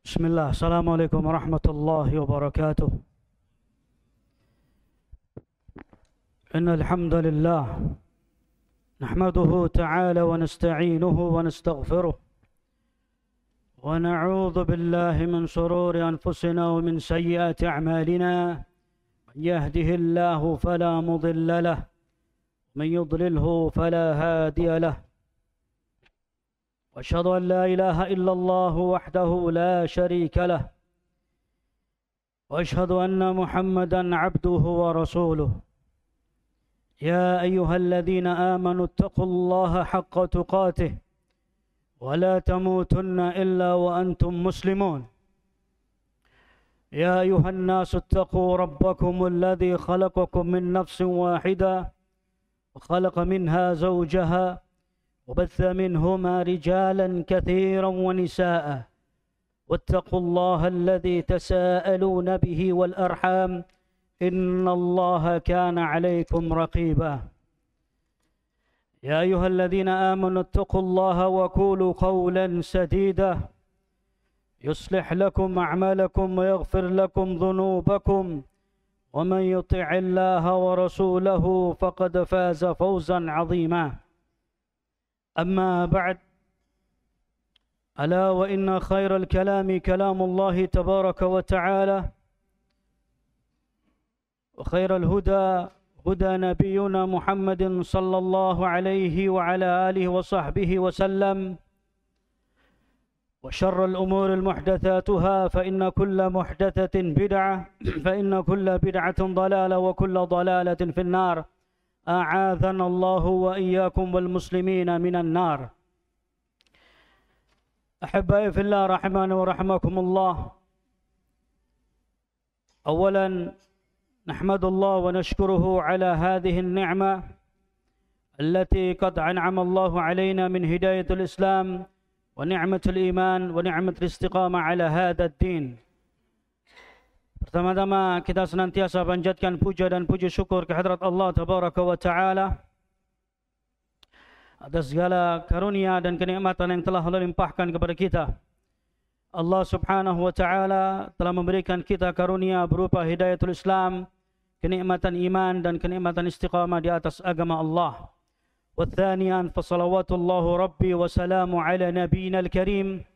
بسم الله. السلام عليكم ورحمة الله وبركاته. إن الحمد لله نحمده تعالى ونستعينه ونستغفره ونعوذ بالله من شرور أنفسنا ومن سيئات أعمالنا. من يهده الله فلا مضل له ومن يضلله فلا هادي له. وأشهد أن لا إله إلا الله وحده لا شريك له وأشهد أن محمدا عبده ورسوله. يا أيها الذين آمنوا اتقوا الله حق تقاته ولا تموتن إلا وأنتم مسلمون. يا أيها الناس اتقوا ربكم الذي خلقكم من نفس واحدة وخلق منها زوجها وبث منهما رجالا كثيرا ونساء واتقوا الله الذي تساءلون به والأرحام إن الله كان عليكم رقيبا. يا أيها الذين آمنوا اتقوا الله وقولوا قولا سديدا يصلح لكم أعمالكم ويغفر لكم ذنوبكم ومن يطع الله ورسوله فقد فاز فوزا عظيما. أما بعد، ألا وإن خير الكلام كلام الله تبارك وتعالى وخير الهدى هدى نبينا محمد صلى الله عليه وعلى آله وصحبه وسلم. وشر الأمور المحدثاتها فإن كل محدثة بدعة فإن كل بدعة ضلالة وكل ضلالة في النار. أعاذنا الله وإياكم والمسلمين من النار. أحبائي في الله رحمنا ورحمكم الله. أولا نحمد الله ونشكره على هذه النعمة التي قد أنعم الله علينا من هداية الإسلام ونعمة الإيمان ونعمة الاستقامة على هذا الدين. Pertama-tama kita senantiasa panjatkan puja dan puji syukur kehadrat Allah Tabaraka wa Ta'ala atas segala karunia dan kenikmatan yang telah Allah limpahkan kepada kita. Allah Subhanahu wa Ta'ala telah memberikan kita karunia berupa hidayatul Islam, kenikmatan iman dan kenikmatan istiqamah di atas agama Allah. Wa thaniyan fa salawatullahu rabbi wa salamu ala nabiyina al-karim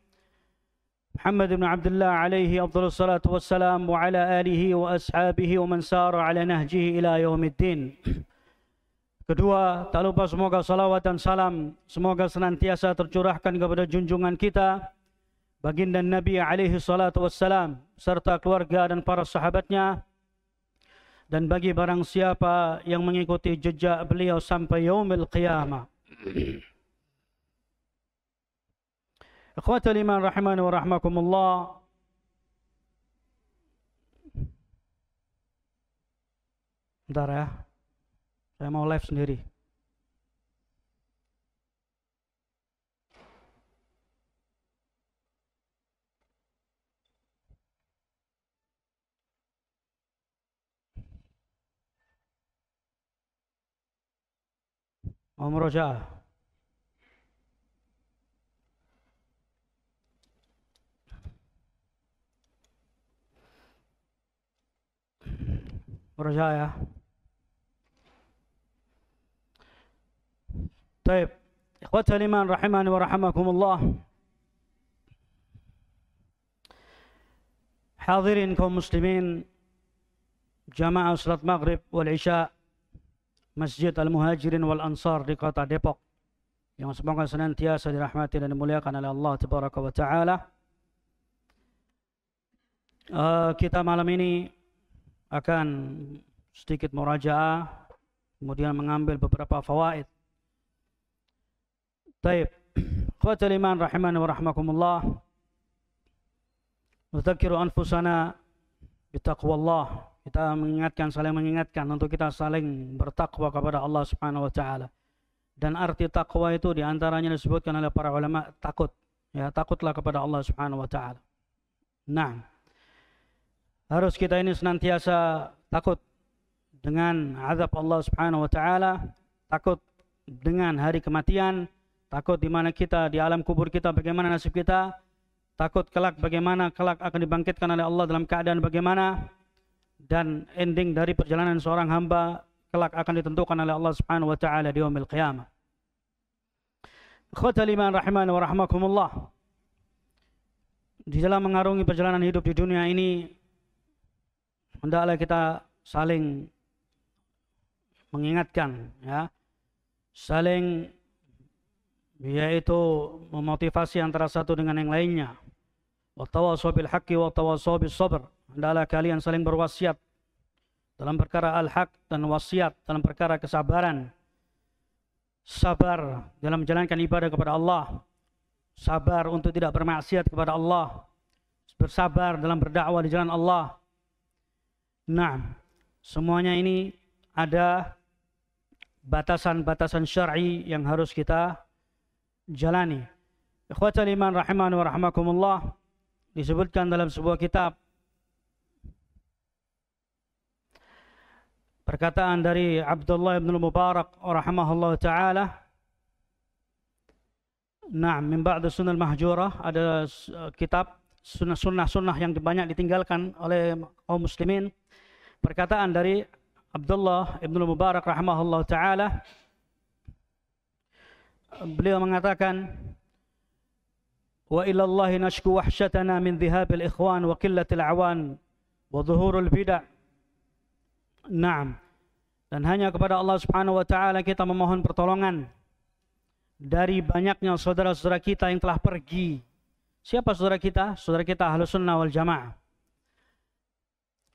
محمد بن عبد الله عليه أفضل الصلاة والسلام وعلى آله وأصحابه ومن سار على نهجه إلى يوم الدين. Kedua, tak lupa semoga salawat dan salam semoga senantiasa tercurahkan kepada junjungan kita baginda Nabi alaihi salatu wassalam serta keluarga dan para sahabatnya, dan bagi barang siapa yang mengikuti jejak beliau sampai yaumil qiyamah. Ikhwatal iman rahimani wa rahmakumullah. Bentar ya, saya mau live sendiri. Mau murojaah. Murojaah ya. Baik, ikhwatal iman rahimani wa rahimakumullah. Hadirin kaum muslimin jamaah salat maghrib wal isya Masjid Al-Muhajirin wal Ansar di kota Depok, yang semoga senantiasa dirahmati dan dimuliakan oleh Allah Tabaraka wa Ta'ala. Kita malam ini akan sedikit murajaah, kemudian mengambil beberapa fawaid. Taib, ikhwatal iman rahimani wa rahmakumullah. Nudzakiru anfusana bitaqwallah. Kita saling mengingatkan untuk kita saling bertakwa kepada Allah Subhanahu wa Ta'ala. Dan arti takwa itu diantaranya disebutkan oleh para ulama takut. Ya, takutlah kepada Allah Subhanahu wa Ta'ala. Nah, harus kita ini senantiasa takut dengan azab Allah Subhanahu wa Ta'ala, takut dengan hari kematian, takut di mana kita di alam kubur kita bagaimana nasib kita, takut kelak bagaimana, kelak akan dibangkitkan oleh Allah dalam keadaan bagaimana, dan ending dari perjalanan seorang hamba kelak akan ditentukan oleh Allah Subhanahu wa taala di yaumil qiyamah. Ikhwatal iman rahimani wa rahmakumullah. Di dalam mengarungi perjalanan hidup di dunia ini, hendaklah kita saling mengingatkan, ya, saling yaitu memotivasi antara satu dengan yang lainnya. Wa tawassaw bil haqqi wa tawassaw bis sabr. Hendaklah kalian saling berwasiat dalam perkara al-haq dan wasiat dalam perkara kesabaran. Sabar dalam menjalankan ibadah kepada Allah, sabar untuk tidak bermaksiat kepada Allah, bersabar dalam berdakwah di jalan Allah. Nah, semuanya ini ada batasan-batasan syar'i yang harus kita jalani. Ikhwatal iman rahimani wa rahmakumullah, disebutkan dalam sebuah kitab perkataan dari Abdullah ibn Mubarak rahimahullah ta'ala. Nah, min ba'd sunnah mahjurah, ada kitab sunnah-sunnah yang banyak ditinggalkan oleh kaum muslimin. Perkataan dari Abdullah ibn Mubarak rahimahullah ta'ala, beliau mengatakan, wa ilallahi nashku wahsyatana min dhihabil ikhwan wa qillatil awan wa dhuhurul bid'ah. Naam. Dan hanya kepada Allah Subhanahu wa taala kita memohon pertolongan dari banyaknya saudara-saudara kita yang telah pergi. Siapa saudara kita? Saudara kita Ahlus Sunnah wal Jamaah.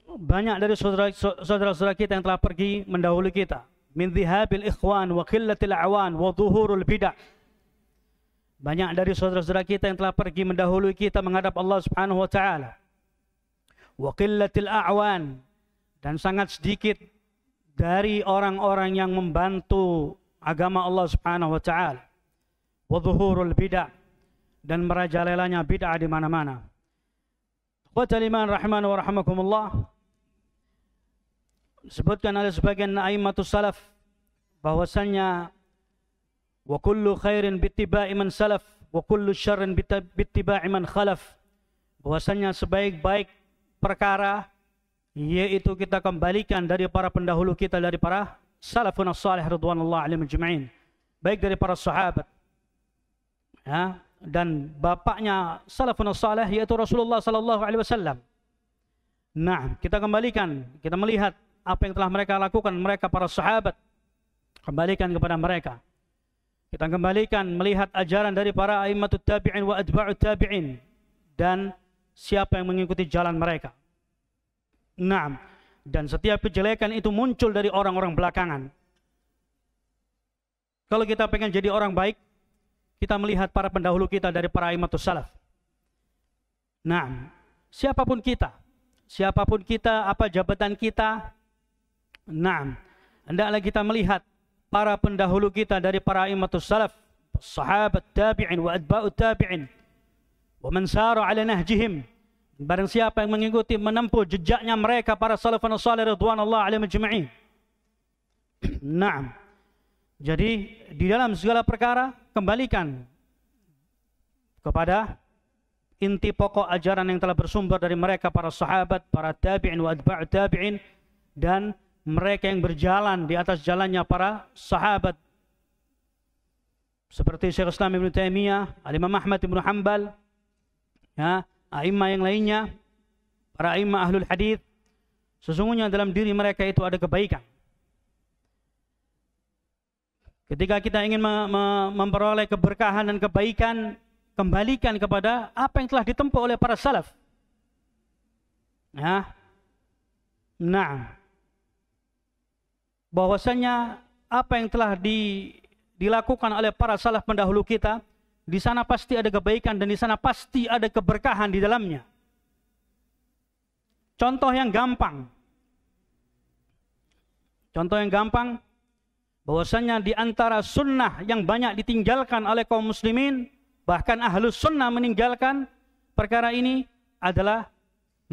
Banyak dari saudara-saudara kita yang telah pergi mendahului kita. Min dhihabil ikhwan wa qillatil awan wa dhuhurul bid'ah. Banyak dari saudara-saudara kita yang telah pergi mendahului kita menghadap Allah Subhanahu wa taala. Wa qillatil a'wan, dan sangat sedikit dari orang-orang yang membantu agama Allah Subhanahu wa taala. Wa dhuhurul bid'ah, dan merajalelanya bid'ah di mana-mana. Ikhwatal iman rahimani wa rahmakumullah, disebutkan oleh sebagian a'immatus salaf bahwasannya wa kullu khairin bittiba'i man salaf wa kullu syarrin bittiba'i man khalaf, bahwasannya sebaik-baik perkara yaitu kita kembalikan dari para pendahulu kita, dari para salafun as-salih ridwanullah alaihim ajma'in, baik dari para sahabat, ya, dan bapaknya salafun as-salih yaitu Rasulullah sallallahu alaihi wasallam. Nah, kita kembalikan, kita melihat apa yang telah mereka lakukan, mereka para sahabat, kembalikan kepada mereka. Kita kembalikan melihat ajaran dari para a'immatut tabi'in wa atba'ut tabi'in, dan siapa yang mengikuti jalan mereka. Naam, dan setiap kejelekan itu muncul dari orang-orang belakangan. Kalau kita pengen jadi orang baik, kita melihat para pendahulu kita dari para a'immatus salaf. Naam, siapapun kita, apa jabatan kita, naam, hendaklah kita melihat para pendahulu kita dari para a'immatus salaf, sahabat tabi'in wa atba'ut tabi'in, wa man sara 'ala nahjihim. Barang siapa yang mengikuti, menempuh jejaknya mereka, para salafun salih ridwanullah alaihim ajma'in. Naam. Jadi di dalam segala perkara kembalikan kepada inti pokok ajaran yang telah bersumber dari mereka para sahabat, para tabi'in wa atba'ut tabi'in, dan mereka yang berjalan di atas jalannya para sahabat. Seperti Syekh Islam Ibn Taimiyah, Al-Imam Ahmad Ibn Hanbal, ya, a'imah yang lainnya, para a'imah ahlul hadith. Sesungguhnya dalam diri mereka itu ada kebaikan. Ketika kita ingin memperoleh keberkahan dan kebaikan, kembalikan kepada apa yang telah ditempuh oleh para salaf. Ya. Nah, bahwasanya apa yang telah dilakukan oleh para salaf pendahulu kita, di sana pasti ada kebaikan dan di sana pasti ada keberkahan di dalamnya. Contoh yang gampang, bahwasanya di antara sunnah yang banyak ditinggalkan oleh kaum muslimin, bahkan ahlus sunnah meninggalkan perkara ini, adalah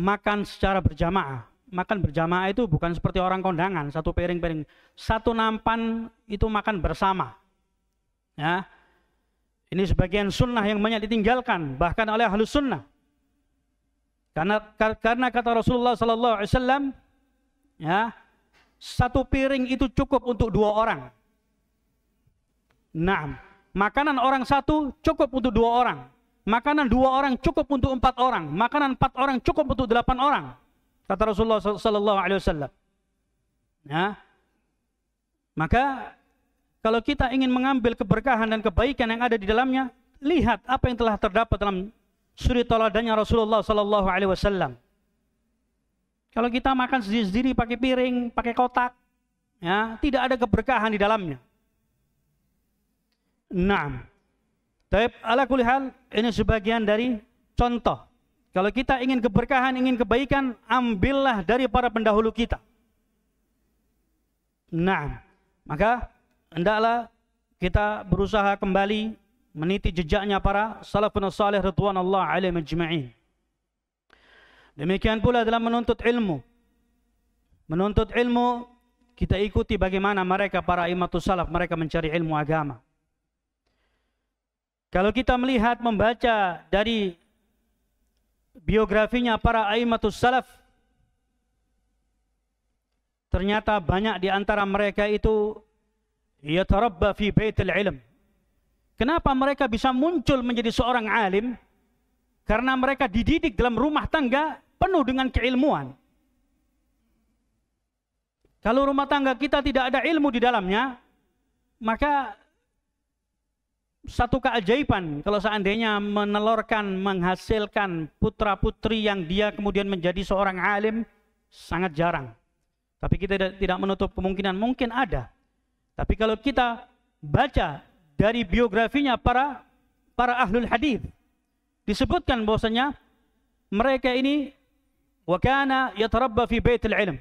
makan secara berjamaah. Makan berjamaah itu bukan seperti orang kondangan, satu piring-piring, satu nampan itu makan bersama. Ya. Ini sebagian sunnah yang banyak ditinggalkan bahkan oleh ahlus sunnah. Karena kata Rasulullah sallallahu alaihi wasallam, ya, satu piring itu cukup untuk 2 orang. Nah, makanan orang satu cukup untuk 2 orang. Makanan 2 orang cukup untuk 4 orang. Makanan 4 orang cukup untuk 8 orang. Kata Rasulullah sallallahu alaihi wasallam. Ya. Maka kalau kita ingin mengambil keberkahan dan kebaikan yang ada di dalamnya, lihat apa yang telah terdapat dalam suri teladannya Rasulullah sallallahu alaihi wasallam. Kalau kita makan sendiri-sendiri pakai piring, pakai kotak, ya, tidak ada keberkahan di dalamnya. Naam. Tapi ala kulli hal, ini sebagian dari contoh. Kalau kita ingin keberkahan, ingin kebaikan, ambillah dari para pendahulu kita. Naam. Maka hendaklah kita berusaha kembali meniti jejaknya para salafun salih ridwanullah alaihim ajma'in. Demikian pula dalam menuntut ilmu. Menuntut ilmu, kita ikuti bagaimana mereka para imamatus salaf, mereka mencari ilmu agama. Kalau kita melihat, membaca dari biografinya para imamatus salaf, ternyata banyak di antara mereka itu yatarabba fi baitil ilm. Kenapa mereka bisa muncul menjadi seorang alim? Karena mereka dididik dalam rumah tangga penuh dengan keilmuan. Kalau rumah tangga kita tidak ada ilmu di dalamnya, maka satu keajaiban kalau seandainya menelurkan, menghasilkan putra-putri yang dia kemudian menjadi seorang alim, sangat jarang. Tapi kita tidak menutup kemungkinan, mungkin ada. Tapi kalau kita baca dari biografinya para ahlul hadis, disebutkan bahwasanya mereka ini wa kana yatarabba fi baitil ilm.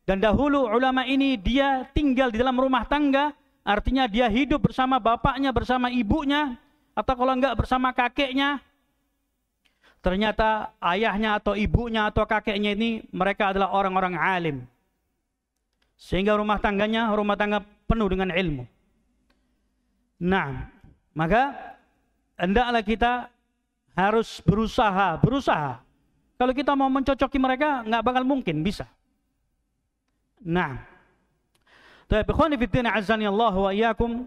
Dan dahulu ulama ini dia tinggal di dalam rumah tangga, artinya dia hidup bersama bapaknya, bersama ibunya, atau kalau enggak bersama kakeknya. Ternyata ayahnya atau ibunya atau kakeknya ini mereka adalah orang-orang alim. Sehingga rumah tangga penuh dengan ilmu. Nah, maka hendaklah kita harus berusaha. Kalau kita mau mencocoki mereka, nggak bakal mungkin bisa. Nah, ikhwani fiddin azani Allah wa iyyakum,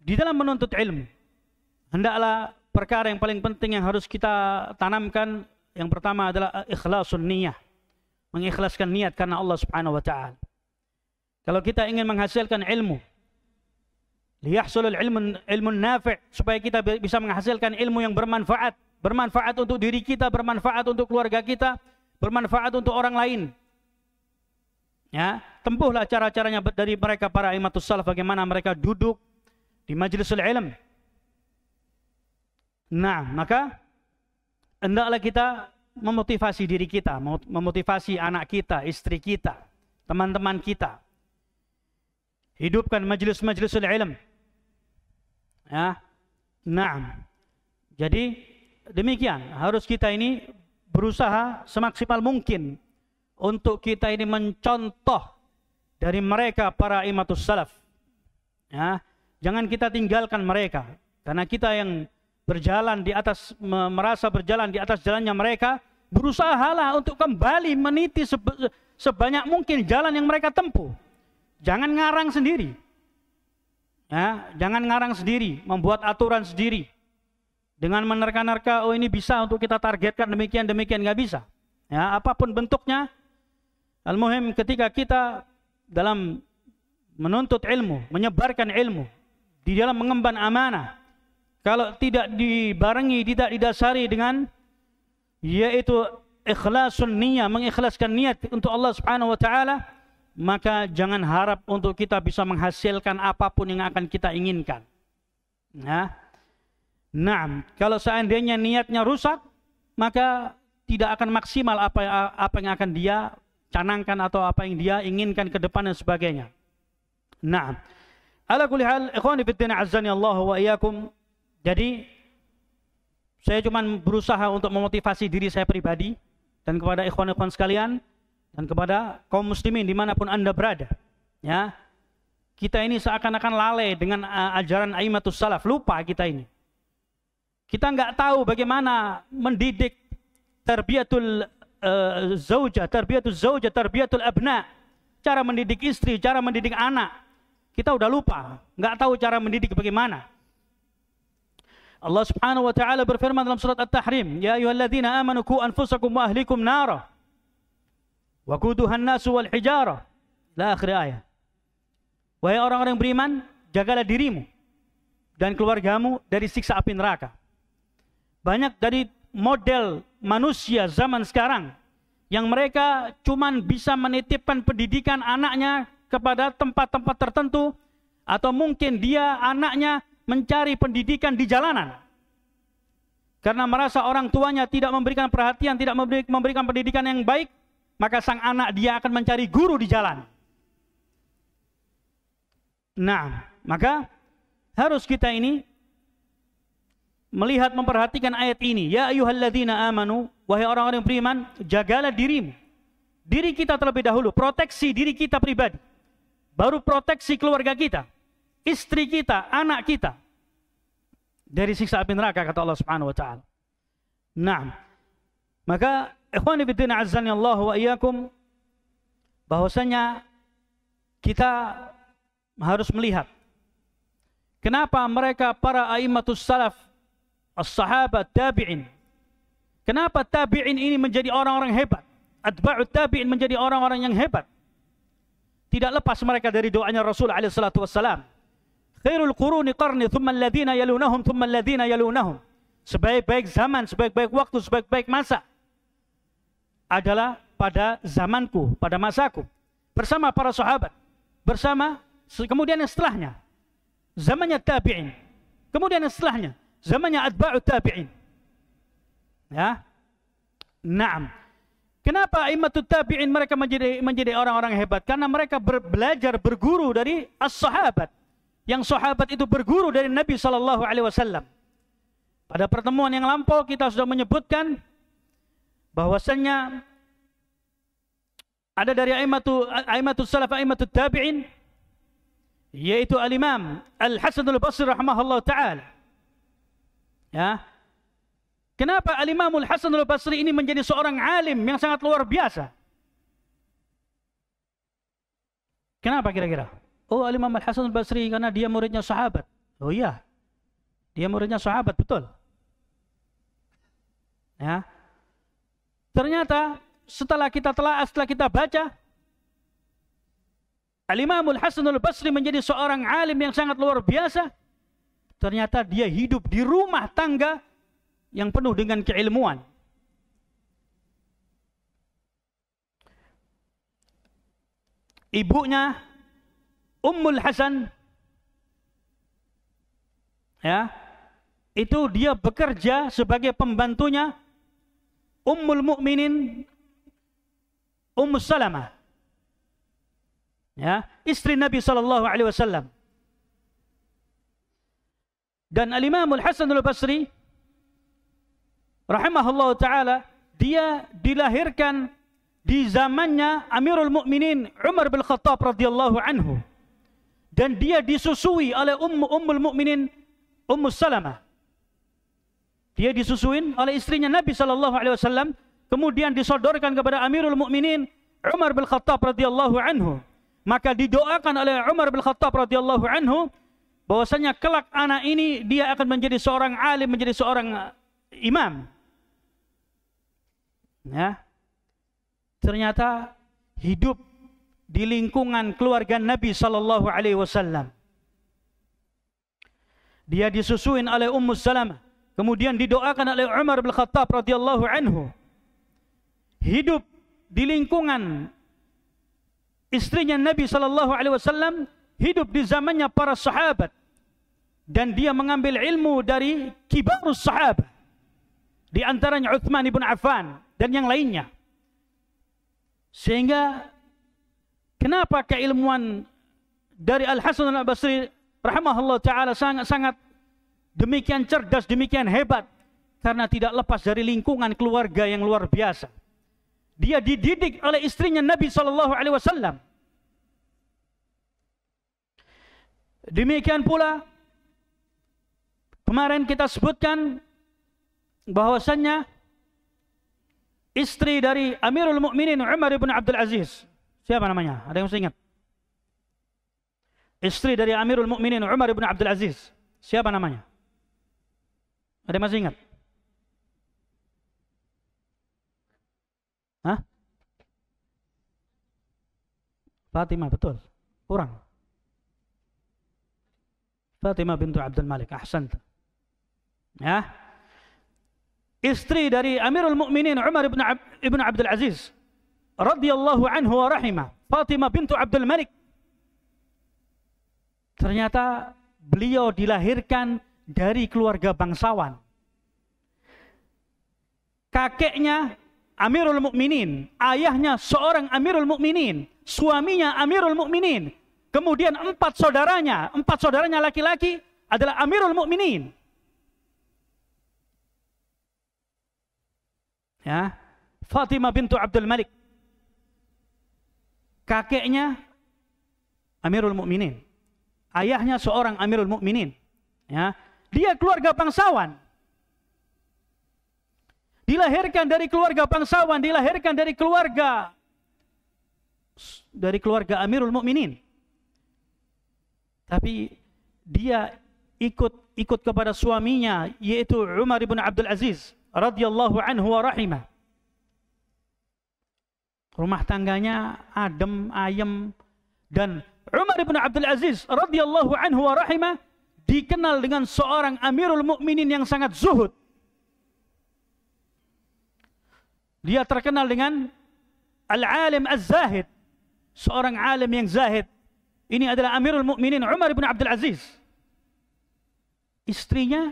di dalam menuntut ilmu, hendaklah perkara yang paling penting yang harus kita tanamkan, yang pertama adalah ikhlasun niyah, mengikhlaskan niat karena Allah Subhanahu wa taala. Kalau kita ingin menghasilkan ilmu, liyahsulul ilmun nafi', supaya kita bisa menghasilkan ilmu yang bermanfaat, bermanfaat untuk diri kita, bermanfaat untuk keluarga kita, bermanfaat untuk orang lain. Ya, tempuhlah cara-caranya dari mereka para imamatus salaf, bagaimana mereka duduk di majlisul ilm. Nah, maka hendaklah kita memotivasi diri kita, memotivasi anak kita, istri kita, teman-teman kita. Hidupkan majlis-majlisul ilm. Ya. Nah. Jadi demikian, harus kita ini berusaha semaksimal mungkin untuk kita ini mencontoh dari mereka para imamatus salaf. Ya. Jangan kita tinggalkan mereka, karena kita yang berjalan di atas, merasa berjalan di atas jalannya mereka, berusahalah untuk kembali meniti sebanyak mungkin jalan yang mereka tempuh. Jangan ngarang sendiri. Ya, jangan ngarang sendiri, membuat aturan sendiri. Dengan menerka-nerka, oh ini bisa untuk kita targetkan demikian, nggak bisa. Ya, apapun bentuknya, al-muhim ketika kita dalam menuntut ilmu, menyebarkan ilmu, di dalam mengemban amanah, kalau tidak dibarengi, tidak didasari dengan yaitu ikhlasun niyah, mengikhlaskan niat untuk Allah Subhanahu wa taala, maka jangan harap untuk kita bisa menghasilkan apapun yang akan kita inginkan. Ya. Nah, kalau seandainya niatnya rusak, maka tidak akan maksimal apa yang akan dia canangkan atau apa yang dia inginkan ke depan dan sebagainya. Nah, ala kulli hal, ikhwani fiddin azani Allah wa iyyakum. Jadi saya cuma berusaha untuk memotivasi diri saya pribadi dan kepada ikhwan-ikhwan sekalian dan kepada kaum muslimin dimanapun anda berada. Ya, kita ini seakan-akan lalai dengan ajaran aimatus salaf, lupa kita ini. Kita nggak tahu bagaimana mendidik tarbiyatul zauja, tarbiyatul abna, cara mendidik istri, cara mendidik anak. Kita udah lupa, nggak tahu cara mendidik bagaimana. Allah Subhanahu wa taala berfirman dalam surat At-Tahrim, "Ya ayyuhalladzina amanu qu anfusakum wa ahlikum nara wa quduhan nasu wal hijara." La akhir ayat. Wahai orang-orang yang beriman, jagalah dirimu dan keluargamu dari siksa api neraka. Banyak dari model manusia zaman sekarang yang mereka cuman bisa menitipkan pendidikan anaknya kepada tempat-tempat tertentu, atau mungkin dia anaknya mencari pendidikan di jalanan. Karena merasa orang tuanya tidak memberikan perhatian, tidak memberikan pendidikan yang baik, maka sang anak dia akan mencari guru di jalan. Nah, maka harus kita ini melihat, memperhatikan ayat ini. Ya ayyuhalladzina amanu, wahai orang-orang yang beriman, jagalah dirimu. Diri kita terlebih dahulu, proteksi diri kita pribadi. Baru proteksi keluarga kita, istri kita, anak kita dari siksa api neraka, kata Allah Subhanahu wa taala. Nah, maka ikhwani fillah azzani Allah wa iyyakum, bahwasanya kita harus melihat kenapa mereka para a'immatus salaf, as-sahabat, tabi'in, kenapa tabi'in ini menjadi orang-orang hebat, atba'ut tabi'in menjadi orang-orang yang hebat. Tidak lepas mereka dari doanya Rasul alaihi salatu wassalam. Khairul quruni qarni, thumma alladhina yalunahum, thumma alladhina yalunahum. Sebaik-baik zaman, sebaik-baik waktu, sebaik-baik masa adalah pada zamanku, pada masaku, bersama para sahabat, bersama kemudian yang setelahnya zamannya tabi'in, kemudian yang setelahnya zamannya atba'ut tabi'in. Ya. Naam. Kenapa a'immatut tabi'in mereka menjadi orang-orang hebat? Karena mereka belajar, berguru dari as-sahabat. Yang sahabat itu berguru dari Nabi sallallahu alaihi wasallam. Pada pertemuan yang lampau kita sudah menyebutkan bahwasannya ada dari a'immatus salaf, a'immatut tabi'in, yaitu al-Imam Al-Hasan Al-Basri rahimahullah ta'ala. Ya. Kenapa Al-Imam Al-Hasan Al-Basri ini menjadi seorang alim yang sangat luar biasa? Kenapa kira-kira? Oh, Al-Imam Al-Hasan Al-Basri karena dia muridnya sahabat. Oh iya, dia muridnya sahabat, betul. Ya. Ternyata setelah kita telah, setelah kita baca, Al-Imam Al-Hasan Al-Basri menjadi seorang alim yang sangat luar biasa. Ternyata dia hidup di rumah tangga yang penuh dengan keilmuan. Ibunya Ummul Hasan, ya, itu dia bekerja sebagai pembantunya Ummul Mukminin Ummu Salamah, ya, istri Nabi sallallahu alaihi wasallam. Dan Al-Imam Al-Hasan Al-Basri rahimahullah ta'ala, dia dilahirkan di zamannya Amirul Mukminin Umar bin Khattab radhiyallahu anhu, dan dia disusui oleh Ummul Mukminin Ummu Salamah. Dia disusuin oleh istrinya Nabi sallallahu alaihi wasallam, kemudian disodorkan kepada Amirul Mukminin Umar bin Khattab radhiyallahu anhu. Maka didoakan oleh Umar bin Khattab radhiyallahu anhu bahwasanya kelak anak ini dia akan menjadi seorang alim, menjadi seorang imam. Ya. Ternyata hidup di lingkungan keluarga Nabi sallallahu alaihi wasallam. Dia disusuin oleh Ummu Salamah, kemudian didoakan oleh Umar bin Khattab radhiyallahu anhu. Hidup di lingkungan istrinya Nabi sallallahu alaihi wasallam, hidup di zamannya para sahabat, dan dia mengambil ilmu dari kibarus sahabat, di antaranya Utsman ibn Affan dan yang lainnya. Sehingga kenapa keilmuan dari Al-Hasan Al-Basri rahimahullah ta'ala sangat demikian cerdas, demikian hebat? Karena tidak lepas dari lingkungan keluarga yang luar biasa. Dia dididik oleh istrinya Nabi SAW. Demikian pula kemarin kita sebutkan bahwasannya istri dari Amirul Mukminin Umar bin Abdul Aziz. Siapa namanya? Ada yang masih ingat? Istri dari Amirul Mukminin Umar bin Abdul Aziz. Siapa namanya? Ada yang masih ingat? Hah? Fatimah, betul. Kurang. Fatimah bintu Abdul Malik. Ahsanta. Ya. Istri dari Amirul Mukminin Umar ibn Abdul Aziz radhiyallahu anhu wa rahimah, Fatimah bintu Abdul Malik. Ternyata beliau dilahirkan dari keluarga bangsawan. Kakeknya Amirul Mukminin, ayahnya seorang Amirul Mukminin, suaminya Amirul Mukminin. Kemudian empat saudaranya laki-laki adalah Amirul Mukminin. Ya, Fatimah bintu Abdul Malik. Kakeknya Amirul Mukminin. Ayahnya seorang Amirul Mukminin. Ya, dia keluarga bangsawan. Dilahirkan dari keluarga bangsawan, dilahirkan dari keluarga Amirul Mukminin. Tapi dia ikut kepada suaminya, yaitu Umar bin Abdul Aziz radhiyallahu anhu wa rahimah. Rumah tangganya adem ayem, dan Umar bin Abdul Aziz radhiyallahu anhu wa rahimah dikenal dengan seorang Amirul Mukminin yang sangat zuhud. Dia terkenal dengan Al-Alim Az-Zahid, seorang alim yang zahid. Ini adalah Amirul Mukminin Umar bin Abdul Aziz. Istrinya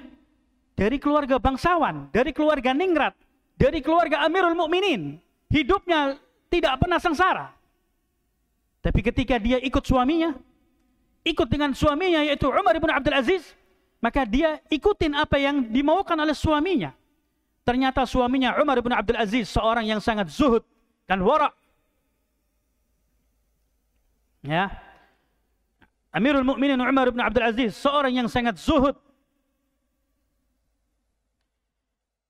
dari keluarga bangsawan, dari keluarga ningrat, dari keluarga Amirul Mukminin. Hidupnya tidak pernah sengsara. Tapi ketika dia ikut dengan suaminya yaitu Umar bin Abdul Aziz, maka dia ikutin apa yang dimaukan oleh suaminya. Ternyata suaminya Umar bin Abdul Aziz seorang yang sangat zuhud dan wara'. Ya. Amirul Mukminin Umar bin Abdul Aziz seorang yang sangat zuhud.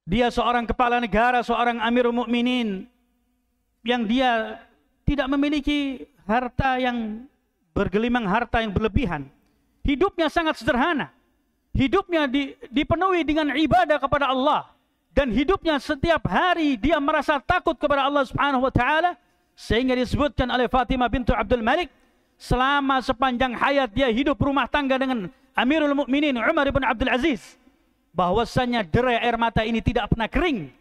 Dia seorang kepala negara, seorang Amirul Mukminin yang dia tidak memiliki harta yang bergelimang, harta yang berlebihan. Hidupnya sangat sederhana. Hidupnya dipenuhi dengan ibadah kepada Allah. Dan hidupnya setiap hari dia merasa takut kepada Allah Subhanahu wa taala, sehingga disebutkan oleh Fatimah bintu Abdul Malik, selama sepanjang hayat dia hidup rumah tangga dengan Amirul Mukminin Umar bin Abdul Aziz, bahwasanya derai air mata ini tidak pernah kering.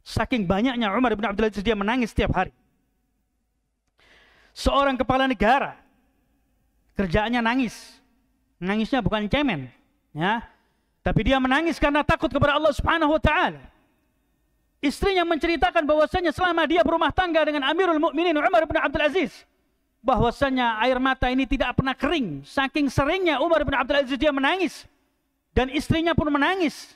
Saking banyaknya Umar bin Abdul Aziz dia menangis setiap hari. Seorang kepala negara, kerjaannya nangis. Nangisnya bukan cemen, ya. Tapi dia menangis karena takut kepada Allah Subhanahu wa taala. Istrinya menceritakan bahwasanya selama dia berumah tangga dengan Amirul Mukminin Umar bin Abdul Aziz, bahwasanya air mata ini tidak pernah kering. Saking seringnya Umar bin Abdul Aziz dia menangis, dan istrinya pun menangis.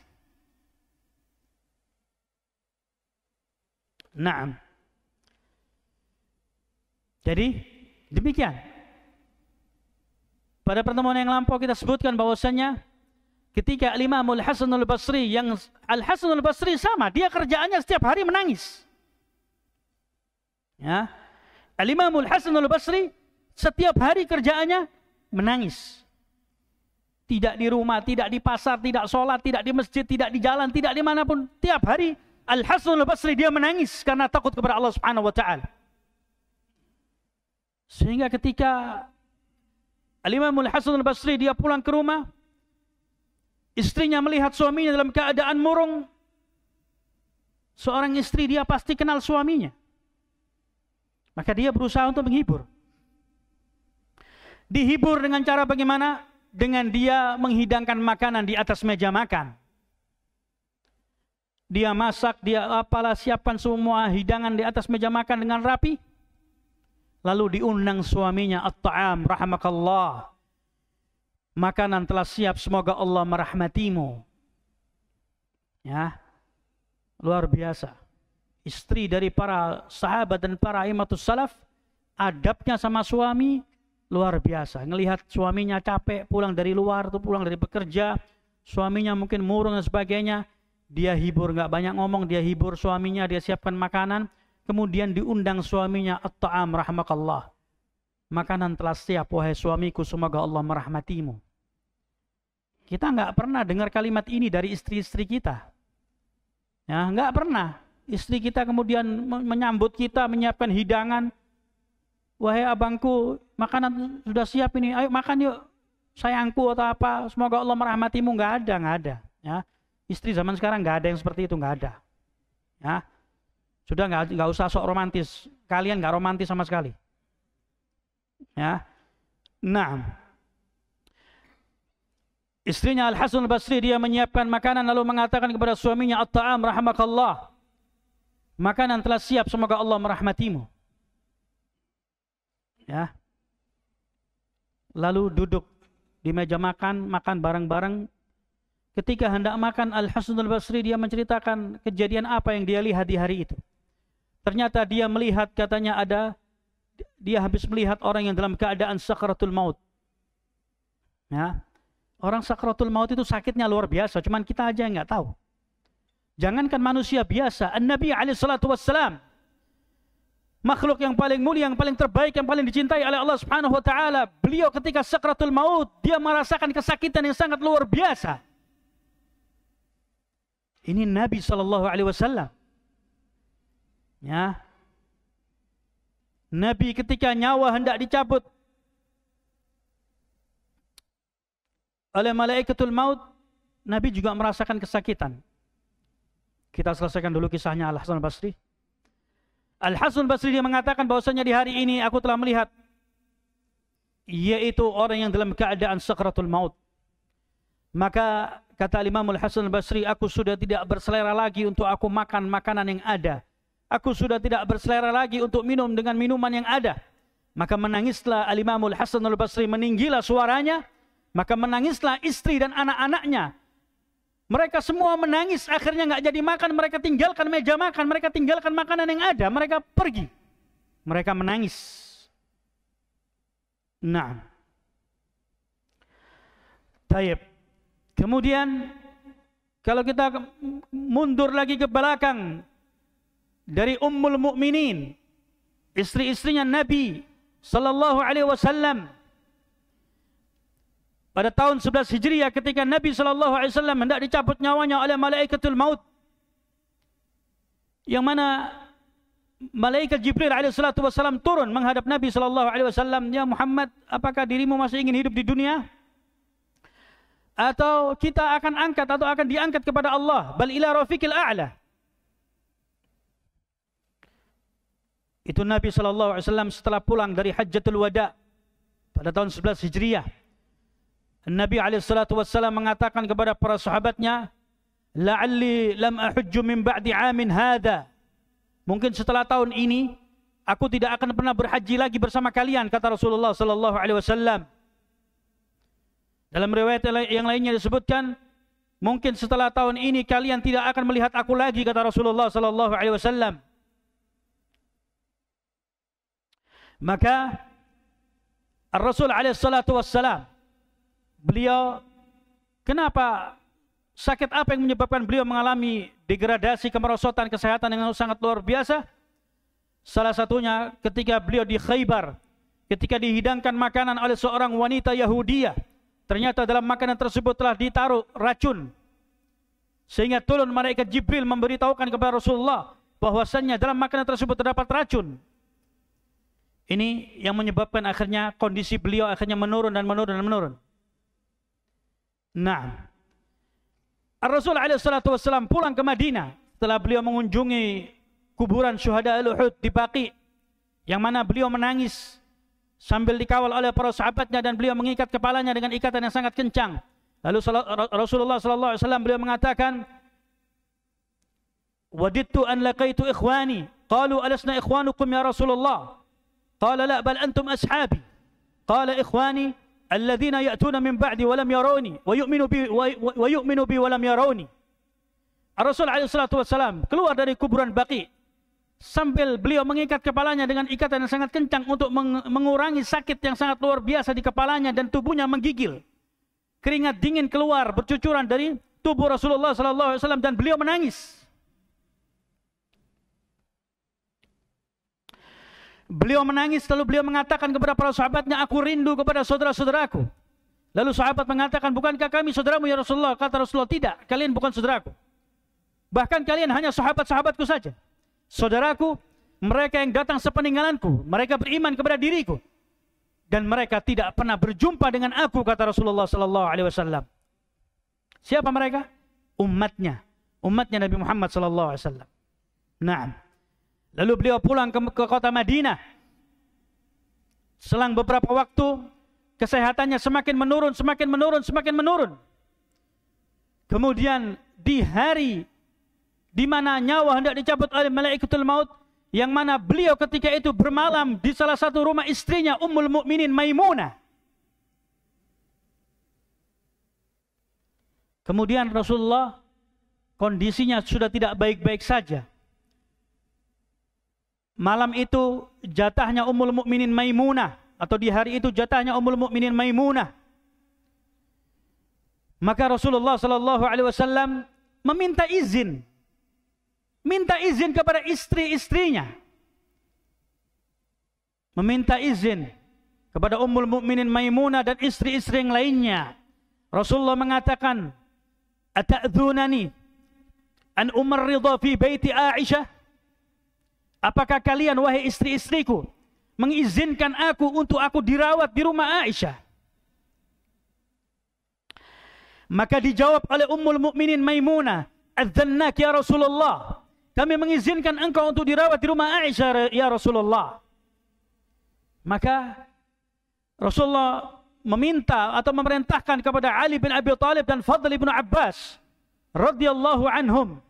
Naam. Jadi demikian. Pada pertemuan yang lampau kita sebutkan bahwasanya ketika Imam Al-Hasan Al-Basri, yang Al-Hasan Al-Basri sama, dia kerjaannya setiap hari menangis. Ya. Al-Imam Al-Hasan Al-Basri setiap hari kerjaannya menangis. Tidak di rumah, tidak di pasar, tidak sholat, tidak di masjid, tidak di jalan, tidak dimanapun. Tiap hari Al-Hasan Al-Basri dia menangis karena takut kepada Allah Subhanahu wa taala. Sehingga ketika Al-Imam Al-Hasan Al-Basri dia pulang ke rumah, istrinya melihat suaminya dalam keadaan murung. Seorang istri dia pasti kenal suaminya. Maka dia berusaha untuk menghibur. Dihibur dengan cara bagaimana? Dengan dia menghidangkan makanan di atas meja makan. Dia masak, dia apalah, siapkan semua hidangan di atas meja makan dengan rapi. Lalu diundang suaminya, at-ta'am rahmakallah. Makanan telah siap, semoga Allah merahmatimu. Ya, luar biasa. Istri dari para sahabat dan para imamatus salaf, adabnya sama suami luar biasa. Ngelihat suaminya capek pulang dari luar, atau pulang dari bekerja, suaminya mungkin murung dan sebagainya, dia hibur, nggak banyak ngomong, dia hibur suaminya, dia siapkan makanan, kemudian diundang suaminya, at-ta'am rahmakallah. Makanan telah siap, wahai suamiku, semoga Allah merahmatimu. Kita nggak pernah dengar kalimat ini dari istri-istri kita. Ya, nggak pernah. Istri kita kemudian menyambut kita, menyiapkan hidangan. Wahai abangku, makanan sudah siap ini, ayo makan yuk, sayangku atau apa, semoga Allah merahmatimu. Nggak ada. Ya. Istri zaman sekarang nggak ada yang seperti itu, nggak ada. Ya. Sudah nggak usah sok romantis. Kalian nggak romantis sama sekali. Ya. Nah, istrinya Al-Hasan Al-Basri, dia menyiapkan makanan lalu mengatakan kepada suaminya, at-ta'am rahmakallah. Makanan telah siap, semoga Allah merahmatimu. Ya. Lalu duduk di meja makan bareng-bareng. Ketika hendak makan, Al-Hasan Al-Basri dia menceritakan kejadian apa yang dia lihat di hari itu. Ternyata dia melihat, katanya dia habis melihat orang yang dalam keadaan sakratul maut. Ya. Orang sakratul maut itu sakitnya luar biasa, cuman kita aja yang nggak tahu. Jangankan manusia biasa, An-Nabi SAW, makhluk yang paling mulia, yang paling terbaik, yang paling dicintai oleh Allah Subhanahu wa taala, beliau ketika sakratul maut, dia merasakan kesakitan yang sangat luar biasa. Ini Nabi SAW. Ya. Nabi ketika nyawa hendak dicabut oleh malaikatul maut, Nabi juga merasakan kesakitan. Kita selesaikan dulu kisahnya Al-Hasan Al-Basri. Al-Hasan Al-Basri dia mengatakan bahwasanya di hari ini aku telah melihat, yaitu orang yang dalam keadaan sakratul maut. Maka kata Imam Al-Hasan Al-Basri, aku sudah tidak berselera lagi untuk aku makan makanan yang ada. Aku sudah tidak berselera lagi untuk minum dengan minuman yang ada. Maka menangislah Al-Imam Al-Hasan Al-Basri, meninggilah suaranya. Maka menangislah istri dan anak-anaknya. Mereka semua menangis, akhirnya nggak jadi makan, mereka tinggalkan meja makan, mereka tinggalkan makanan yang ada, mereka pergi. Mereka menangis. Nah. Taib. Kemudian kalau kita mundur lagi ke belakang, dari Ummul Mukminin, istri-istrinya Nabi sallallahu alaihi wasallam, pada tahun 11 Hijriah ketika Nabi SAW hendak dicabut nyawanya oleh malaikatul maut, yang mana malaikat Jibril alaihissalam turun menghadap Nabi SAW, ya Muhammad, apakah dirimu masih ingin hidup di dunia? Atau kita akan angkat atau akan diangkat kepada Allah, bal ila rafiqil a'la. Itu Nabi SAW setelah pulang dari Hajjatul Wada pada tahun 11 Hijriah. Nabi SAW mengatakan kepada para sahabatnya, la'alli lam ahujju min ba'di amin hadha. Mungkin setelah tahun ini aku tidak akan pernah berhaji lagi bersama kalian, kata Rasulullah SAW. Dalam riwayat yang lainnya disebutkan, mungkin setelah tahun ini kalian tidak akan melihat aku lagi, kata Rasulullah SAW. Maka Rasul SAW, beliau, kenapa, sakit apa yang menyebabkan beliau mengalami degradasi, kemerosotan kesehatan yang sangat luar biasa? Salah satunya ketika beliau di Khaybar, ketika dihidangkan makanan oleh seorang wanita Yahudiyah, ternyata dalam makanan tersebut telah ditaruh racun, sehingga turun malaikat Jibril memberitahukan kepada Rasulullah bahwasannya dalam makanan tersebut terdapat racun. Ini yang menyebabkan akhirnya kondisi beliau akhirnya menurun dan menurun dan menurun. Nah, Rasul SAW pulang ke Madinah setelah beliau mengunjungi kuburan syuhada Uhud di Baqi, yang mana beliau menangis sambil dikawal oleh para sahabatnya dan beliau mengikat kepalanya dengan ikatan yang sangat kencang. Lalu Rasulullah SAW beliau mengatakan, wadidtu an laqaitu ikhwani, qalu alasna ikhwanukum ya Rasulullah, qala la bal antum ashabi, qala ikhwani alladzina ya'tuna min ba'di wa lam yarawni wa yu'minu bi wa lam yarawni. Rasul SAW keluar dari kuburan Baqi sambil beliau mengikat kepalanya dengan ikatan yang sangat kencang untuk mengurangi sakit yang sangat luar biasa di kepalanya dan tubuhnya menggigil. keringat dingin keluar bercucuran dari tubuh Rasulullah sallallahu alaihi wasallam dan beliau menangis. Beliau menangis lalu beliau mengatakan kepada para sahabatnya, aku rindu kepada saudara-saudaraku. Lalu sahabat mengatakan, bukankah kami saudaramu ya Rasulullah? Kata Rasulullah, tidak, kalian bukan saudaraku. Bahkan kalian hanya sahabat-sahabatku saja. Saudaraku, mereka yang datang sepeninggalanku, mereka beriman kepada diriku. Dan mereka tidak pernah berjumpa dengan aku, kata Rasulullah sallallahu alaihi wasallam. Siapa mereka? Umatnya Nabi Muhammad sallallahu alaihi wasallam. Naam. Lalu beliau pulang ke kota Madinah. Selang beberapa waktu, kesehatannya semakin menurun. Kemudian di hari di mana nyawa hendak dicabut oleh malaikatul maut, yang mana beliau ketika itu bermalam di salah satu rumah istrinya Ummul Mukminin Maimunah. Kemudian Rasulullah kondisinya sudah tidak baik-baik saja. Malam itu jatahnya Ummul Mukminin Maimunah, atau di hari itu jatahnya Ummul Mukminin Maimunah. Maka Rasulullah sallallahu alaihi wasallam minta izin kepada istri-istrinya. Meminta izin kepada Ummul Mukminin Maimunah dan istri-istri yang lainnya. Rasulullah mengatakan, "Ata'dzunani an umarridha fi baiti Aisyah?" Apakah kalian, wahai istri-istriku, mengizinkan aku untuk aku dirawat di rumah Aisyah? Maka dijawab oleh Ummul Mukminin Maimunah, "Adzannak ya Rasulullah." Kami mengizinkan engkau untuk dirawat di rumah Aisyah ya Rasulullah. Maka Rasulullah meminta atau memerintahkan kepada Ali bin Abi Thalib dan Fadl bin Abbas radhiyallahu anhum.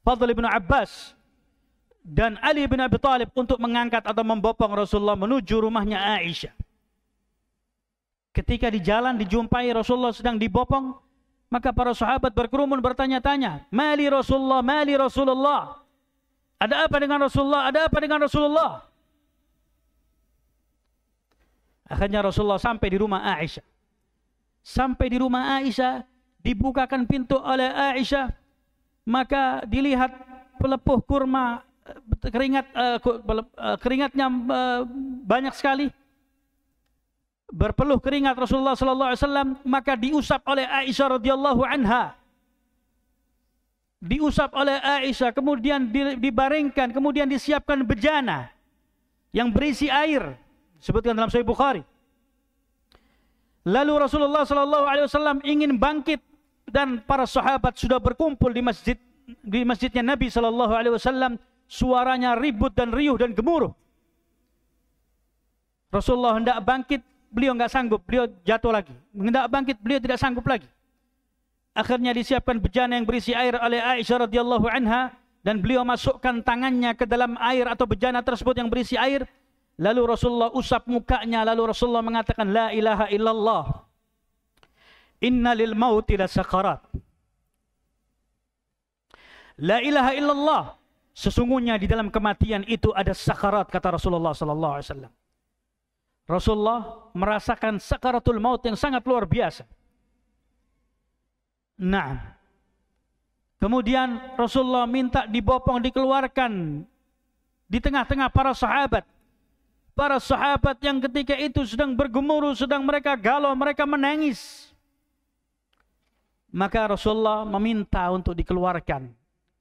Fadl bin Abbas dan Ali bin Abi Thalib untuk mengangkat atau membopong Rasulullah menuju rumahnya Aisyah. Ketika di jalan dijumpai Rasulullah sedang dibopong, maka para sahabat berkerumun bertanya-tanya, "Mali Rasulullah, mali Rasulullah?" Ada apa dengan Rasulullah? Ada apa dengan Rasulullah? Akhirnya Rasulullah sampai di rumah Aisyah. Sampai di rumah Aisyah, dibukakan pintu oleh Aisyah, maka dilihat pelepuh kurma, keringatnya banyak sekali, berpeluh keringat Rasulullah sallallahu alaihi wasallam, maka diusap oleh Aisyah radhiyallahu anha. Diusap oleh Aisyah, kemudian dibaringkan, kemudian disiapkan bejana yang berisi air, disebutkan dalam Sahih Bukhari. Lalu Rasulullah sallallahu alaihi wasallam ingin bangkit dan para sahabat sudah berkumpul di masjidnya Nabi sallallahu alaihi wasallam. Suaranya ribut dan riuh dan gemuruh. Rasulullah hendak bangkit, beliau enggak sanggup, beliau jatuh lagi. Hendak bangkit, beliau tidak sanggup lagi. Akhirnya disiapkan bejana yang berisi air oleh Aisyah radhiyallahu anha, dan beliau masukkan tangannya ke dalam air atau bejana tersebut yang berisi air. Lalu Rasulullah usap mukanya, lalu Rasulullah mengatakan, "La ilaha illallah. Inna lil mauti la sakarat." La ilaha illallah. Sesungguhnya di dalam kematian itu ada sakarat, kata Rasulullah sallallahu alaihi wasallam. Rasulullah merasakan sakaratul maut yang sangat luar biasa. Nah, kemudian Rasulullah minta dibopong, dikeluarkan di tengah-tengah para sahabat. Para sahabat yang ketika itu sedang bergemuruh, sedang mereka galau, mereka menangis. Maka Rasulullah meminta untuk dikeluarkan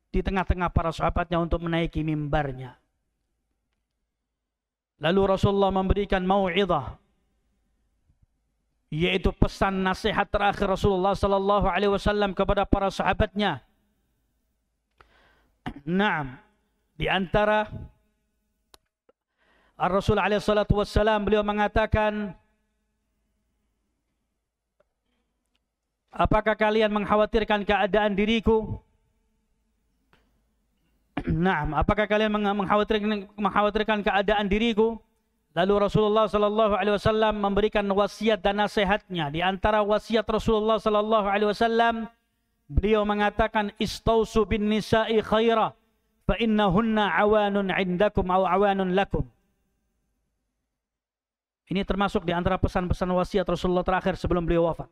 di tengah-tengah para sahabatnya untuk menaiki mimbarnya. Lalu Rasulullah memberikan mau'izah, yaitu pesan nasihat terakhir Rasulullah sallallahu alaihi wasallam kepada para sahabatnya. Naam, di antara Rasul alaihi salatu wassalam, beliau mengatakan, "Apakah kalian mengkhawatirkan keadaan diriku?" Naam, apakah kalian mengkhawatirkan keadaan diriku? Lalu Rasulullah sallallahu alaihi wasallam memberikan wasiat dan nasihatnya. Di antara wasiat Rasulullah sallallahu alaihi wasallam, beliau mengatakan, "Istausu bin nisa'i khaira, fa innahunna awanun 'indakum aw awanun lakum." Ini termasuk di antara pesan-pesan wasiat Rasulullah terakhir sebelum beliau wafat.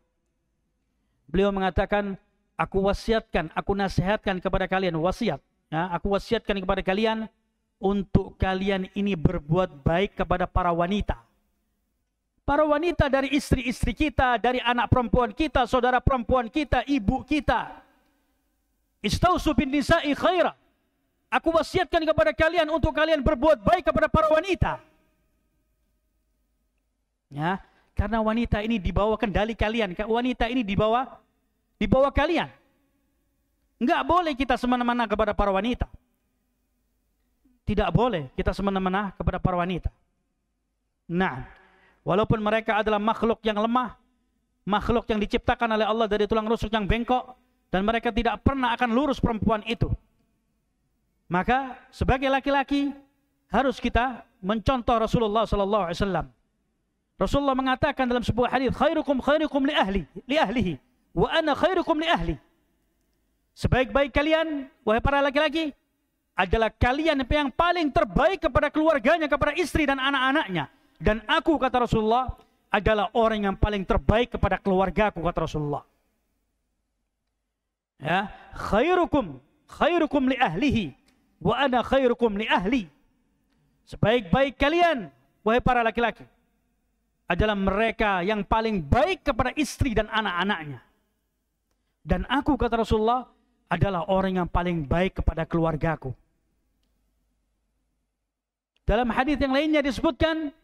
Beliau mengatakan, aku wasiatkan, aku nasihatkan kepada kalian, wasiat. Ya, aku wasiatkan kepada kalian untuk kalian ini berbuat baik kepada para wanita. Para wanita dari istri-istri kita, dari anak perempuan kita, saudara perempuan kita, ibu kita. Istausu bin nisa'i khaira. Aku wasiatkan kepada kalian untuk kalian berbuat baik kepada para wanita. Ya, karena wanita ini di bawah kendali kalian, wanita ini di bawah kalian. Enggak boleh kita semena-mena kepada para wanita. Tidak boleh kita semena-mena kepada para wanita. Nah, walaupun mereka adalah makhluk yang lemah, makhluk yang diciptakan oleh Allah dari tulang rusuk yang bengkok, dan mereka tidak pernah akan lurus perempuan itu. Maka sebagai laki-laki harus kita mencontoh Rasulullah sallallahu alaihi wasallam. Rasulullah mengatakan dalam sebuah hadis, khairukum khairukum li ahlihi wa ana khairukum li ahli. Sebaik-baik kalian wahai para laki-laki adalah kalian yang paling terbaik kepada keluarganya, kepada istri dan anak-anaknya. Dan aku, kata Rasulullah, adalah orang yang paling terbaik kepada keluargaku, kata Rasulullah. Ya, khairukum li ahlihi wa ana khairukum li ahli. Sebaik-baik kalian wahai para laki-laki adalah mereka yang paling baik kepada istri dan anak-anaknya. Dan aku, kata Rasulullah, adalah orang yang paling baik kepada keluargaku. Dalam hadis yang lainnya disebutkan,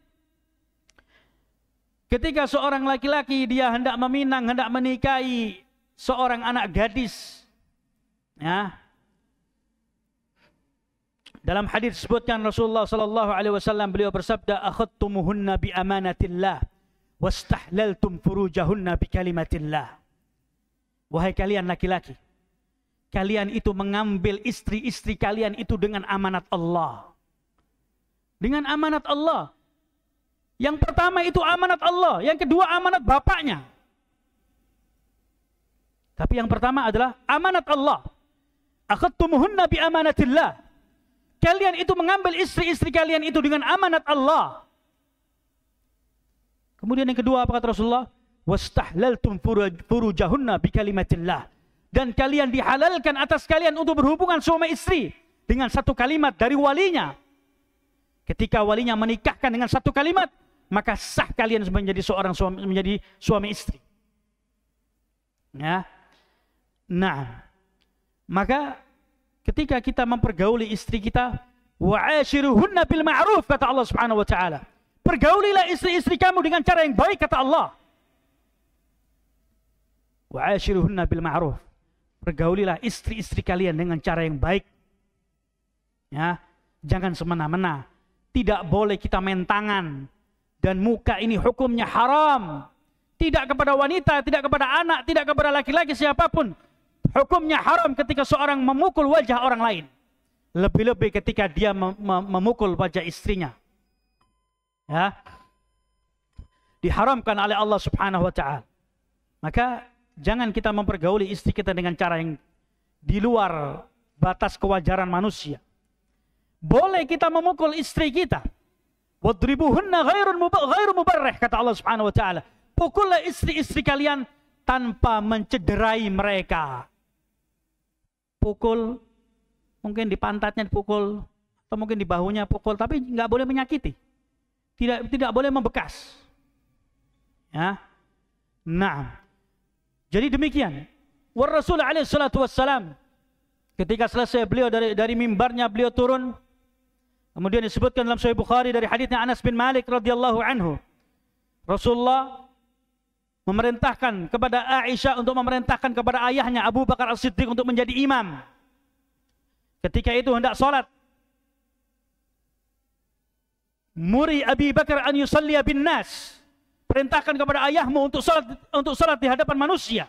ketika seorang laki-laki dia hendak meminang, hendak menikahi seorang anak gadis, ya, dalam hadis disebutkan Rasulullah sallallahu alaihi wasallam beliau bersabda, akhadtumuhunna bi amanatillah wastahlaltum furujahunna bi kalimatillah. Wahai kalian laki-laki, kalian itu mengambil istri-istri kalian itu dengan amanat Allah. Dengan amanat Allah. Yang pertama itu amanat Allah, yang kedua amanat bapaknya. Tapi yang pertama adalah amanat Allah. Akhadtumuhunna bi amanatillah. Kalian itu mengambil istri-istri kalian itu dengan amanat Allah. Kemudian yang kedua apa kata Rasulullah? Wastahlaltum furujahunna bi kalimatillah. Dan kalian dihalalkan atas kalian untuk berhubungan suami istri dengan satu kalimat dari walinya. Ketika walinya menikahkan dengan satu kalimat, maka sah kalian menjadi suami istri. Ya. Nah, maka ketika kita mempergauli istri kita, wa'ashiruhunna bil ma'ruf, kata Allah Subhanahu wa taala. Pergaulilah istri-istri kamu dengan cara yang baik, kata Allah. Wa'ashiruhunna bil ma'ruf. Pergaulilah istri-istri kalian dengan cara yang baik. Ya, jangan semena-mena. Tidak boleh kita main tangan. Dan muka ini hukumnya haram. Tidak kepada wanita, tidak kepada anak, tidak kepada laki-laki siapapun. Hukumnya haram ketika seorang memukul wajah orang lain. Lebih-lebih ketika dia memukul wajah istrinya. Ya. Diharamkan oleh Allah Subhanahu wa taala. Maka jangan kita mempergauli istri kita dengan cara yang di luar batas kewajaran manusia. Boleh kita memukul istri kita. Wadribuhunna ghairu mubarrih, kata Allah Subhanahu wa taala. Pukullah istri-istri kalian tanpa mencederai mereka. Pukul, mungkin di pantatnya dipukul, atau mungkin di bahunya pukul, tapi nggak boleh menyakiti. Tidak boleh membekas. Ya. Nah, jadi demikian. Wa Rasul alaihi salatu wassalam, ketika selesai beliau dari mimbarnya, beliau turun. Kemudian disebutkan dalam Sahih Bukhari dari haditsnya Anas bin Malik radhiyallahu anhu. Rasulullah memerintahkan kepada Aisyah untuk memerintahkan kepada ayahnya Abu Bakar As-Siddiq untuk menjadi imam. Ketika itu hendak salat. Muri Abi Bakar an yusalliya bin nas. Perintahkan kepada ayahmu untuk salat di hadapan manusia.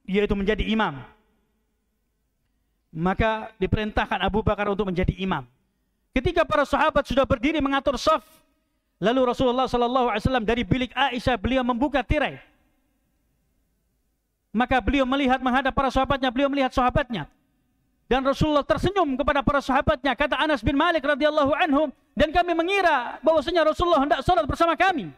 Yaitu menjadi imam. Maka diperintahkan Abu Bakar untuk menjadi imam. Ketika para sahabat sudah berdiri mengatur saf, lalu Rasulullah SAW dari bilik Aisyah beliau membuka tirai. Maka beliau melihat menghadap para sahabatnya, beliau melihat sahabatnya. dan Rasulullah tersenyum kepada para sahabatnya. Kata Anas bin Malik radhiyallahu anhu, dan kami mengira bahwasanya Rasulullah hendak salat bersama kami.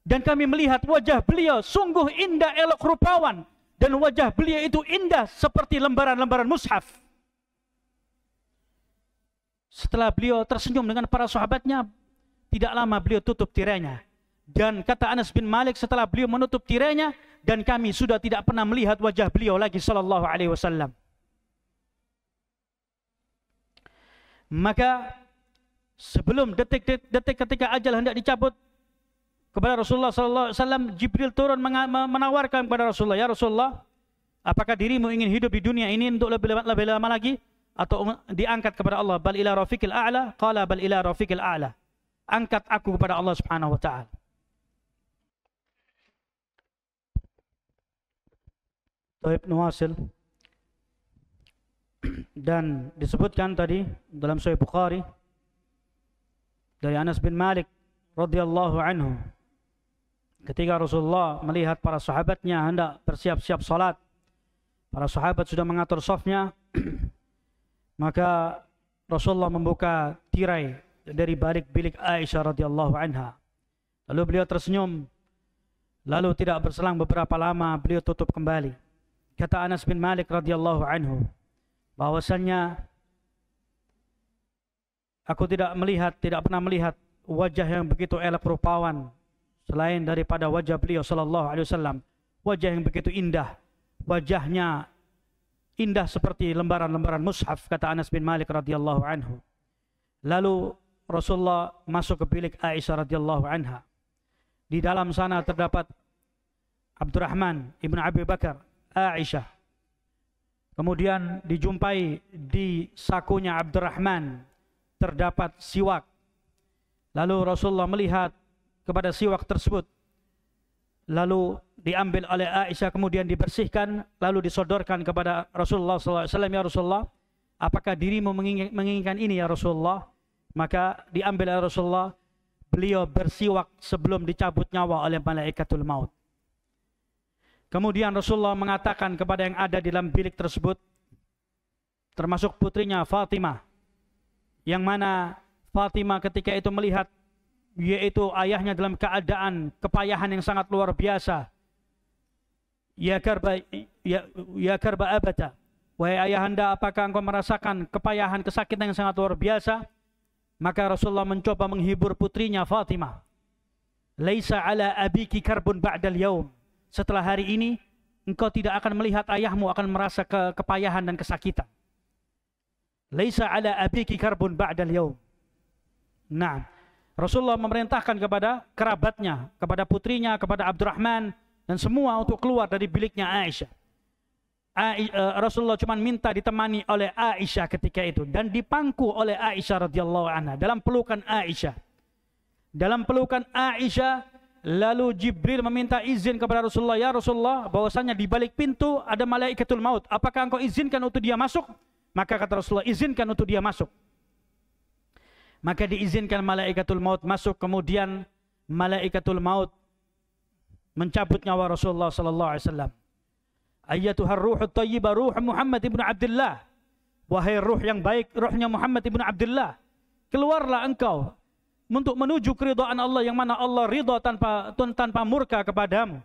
Dan kami melihat wajah beliau sungguh indah elok rupawan, dan wajah beliau itu indah seperti lembaran-lembaran mushaf. Setelah beliau tersenyum dengan para sahabatnya, tidak lama beliau tutup tirainya. Dan kata Anas bin Malik, setelah beliau menutup tirainya, dan kami sudah tidak pernah melihat wajah beliau lagi sallallahu alaihi wasallam. Maka sebelum detik-detik ketika ajal hendak dicabut kepada Rasulullah sallallahu alaihi wasallam, Jibril turun menawarkan kepada Rasulullah, "Ya Rasulullah, apakah dirimu ingin hidup di dunia ini untuk lebih lama lagi atau diangkat kepada Allah?" "Bal ila rafiqil a'la." Qala bal ila rafiqil a'la. Angkat aku kepada Allah Subhanahu wa taala. Taib Nuwasil. Dan disebutkan tadi dalam Sahih Bukhari dari Anas bin Malik radhiyallahu anhu, ketika Rasulullah melihat para sahabatnya hendak bersiap-siap salat, para sahabat sudah mengatur safnya, maka Rasulullah membuka tirai dari balik bilik Aisyah radhiyallahu anha. Lalu beliau tersenyum. Lalu tidak berselang beberapa lama beliau tutup kembali. Kata Anas bin Malik radhiyallahu anhu, bahwasannya aku tidak pernah melihat wajah yang begitu elok rupawan selain daripada wajah beliau sallallahu alaihi wasallam. Wajah yang begitu indah, wajahnya indah seperti lembaran-lembaran mushaf, kata Anas bin Malik radhiyallahu anhu. Lalu Rasulullah masuk ke bilik Aisyah radhiyallahu anha. Di dalam sana terdapat Abdurrahman ibn Abi Bakar, Aisyah. Kemudian dijumpai di sakunya Abdurrahman terdapat siwak. Lalu Rasulullah melihat kepada siwak tersebut. Lalu diambil oleh Aisyah, kemudian dibersihkan, lalu disodorkan kepada Rasulullah SAW. "Ya Rasulullah, apakah dirimu menginginkan ini ya Rasulullah?" Maka diambil oleh Rasulullah. Beliau bersiwak sebelum dicabut nyawa oleh malaikatul maut. Kemudian Rasulullah mengatakan kepada yang ada di dalam bilik tersebut, termasuk putrinya Fatimah, yang mana Fatimah ketika itu melihat yaitu ayahnya dalam keadaan kepayahan yang sangat luar biasa. Ya karba abata, wahai ayahanda, apakah engkau merasakan kepayahan, kesakitan yang sangat luar biasa? Maka Rasulullah mencoba menghibur putrinya Fatimah. "Laisa ala abiki karbun ba'dal yaum." Setelah hari ini engkau tidak akan melihat ayahmu akan merasa kepayahan dan kesakitan. "Laisa ala abiki karbun ba'dal yaum." Nah, Rasulullah memerintahkan kepada kerabatnya, kepada putrinya, kepada Abdurrahman dan semua untuk keluar dari biliknya Aisyah. Rasulullah cuma minta ditemani oleh Aisyah ketika itu dan dipangku oleh Aisyah radhiyallahu anha dalam pelukan Aisyah. Dalam pelukan Aisyah, lalu Jibril meminta izin kepada Rasulullah, "Ya Rasulullah, bahwasanya di balik pintu ada malaikatul maut. Apakah engkau izinkan untuk dia masuk?" Maka kata Rasulullah, "Izinkan untuk dia masuk." Maka diizinkan malaikatul maut masuk. Kemudian malaikatul maut mencabut nyawa Rasulullah sallallahu alaihi wasallam. "Ayyatuhar ruhut thayyibah, ruh Muhammad ibn Abdullah." Wahai ruh yang baik, ruhnya Muhammad ibn Abdullah, keluarlah engkau untuk menuju keridhaan Allah, yang mana Allah ridha tanpa murka kepadamu.